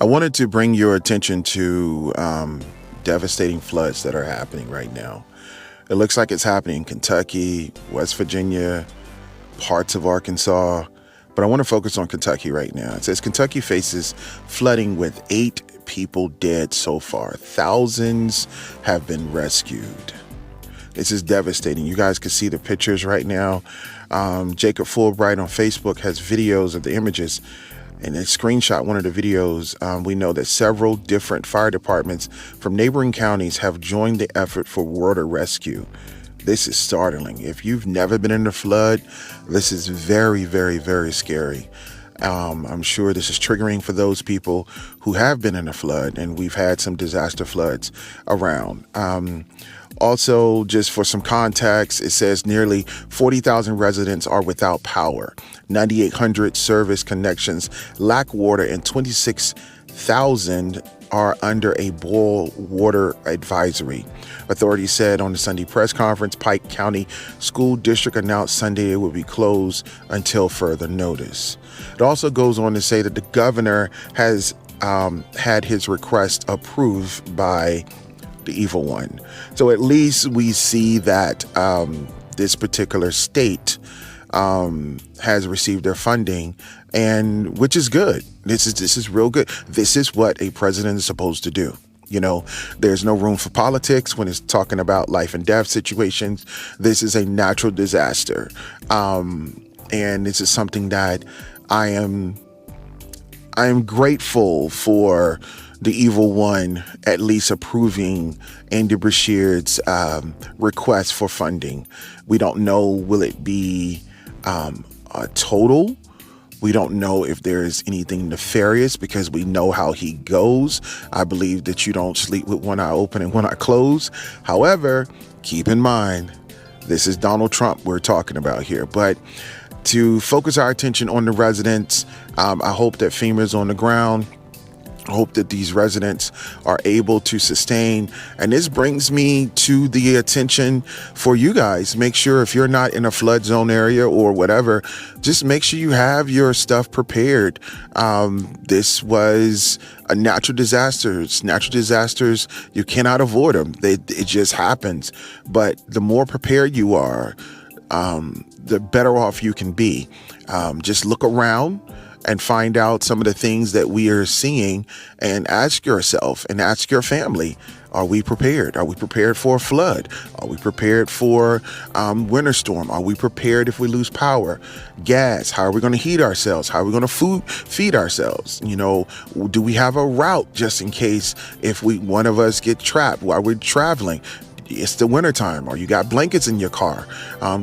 I wanted to bring your attention to devastating floods that are happening right now. It looks like it's happening in Kentucky, West Virginia, parts of Arkansas, but I want to focus on Kentucky right now. It says Kentucky faces flooding with 8 people dead so far. Thousands have been rescued. This is devastating. You guys can see the pictures right now. Jacob Fulbright on Facebook has videos of the images, and a screenshot one of the videos. We know that several different fire departments from neighboring counties have joined the effort for water rescue. This is startling. If you've never been in a flood, this is very, very, very scary. I'm sure this is triggering for those people who have been in a flood, and we've had some disaster floods around. Also, just for some context, it says nearly 40,000 residents are without power. 9,800 service connections lack water, and 26,000 are under a boil water advisory. Authorities said on the Sunday press conference, Pike County School District announced Sunday it would be closed until further notice. It also goes on to say that the governor has had his request approved by the evil one. So at least we see that this particular state has received their funding, and which is good. This is real good. This is what a president is supposed to do. You know, there's no room for politics when it's talking about life and death situations. This is a natural disaster. And this is something that I am grateful for the evil one at least approving Andy Beshear's request for funding. We don't know, will it be a total? We don't know if there is anything nefarious, because we know how he goes. I believe that you don't sleep with one eye open and one eye closed. However, keep in mind, this is Donald Trump we're talking about here. But to focus our attention on the residents, I hope that FEMA is on the ground. I hope that these residents are able to sustain. And this brings me to the attention for you guys. Make sure if you're not in a flood zone area or whatever, just make sure you have your stuff prepared. This was a natural disaster. Natural disasters, you cannot avoid them. It just happens. But the more prepared you are, the better off you can be. Just look around and find out some of the things that we are seeing, and ask yourself and ask your family, are we prepared? Are we prepared for a flood? Are we prepared for winter storm? Are we prepared if we lose power? Gas, how are we going to heat ourselves? How are we going to feed ourselves? You know, do we have a route just in case if one of us get trapped while we're traveling? It's the wintertime. Or you got blankets in your car?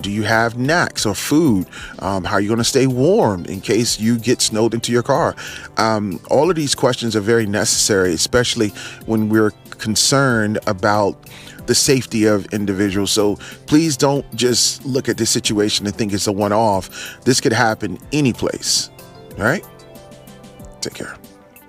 Do you have snacks or food? How are you going to stay warm in case you get snowed into your car? All of these questions are very necessary, especially when we're concerned about the safety of individuals. So please don't just look at this situation and think it's a one-off. This could happen any place. All right? Take care.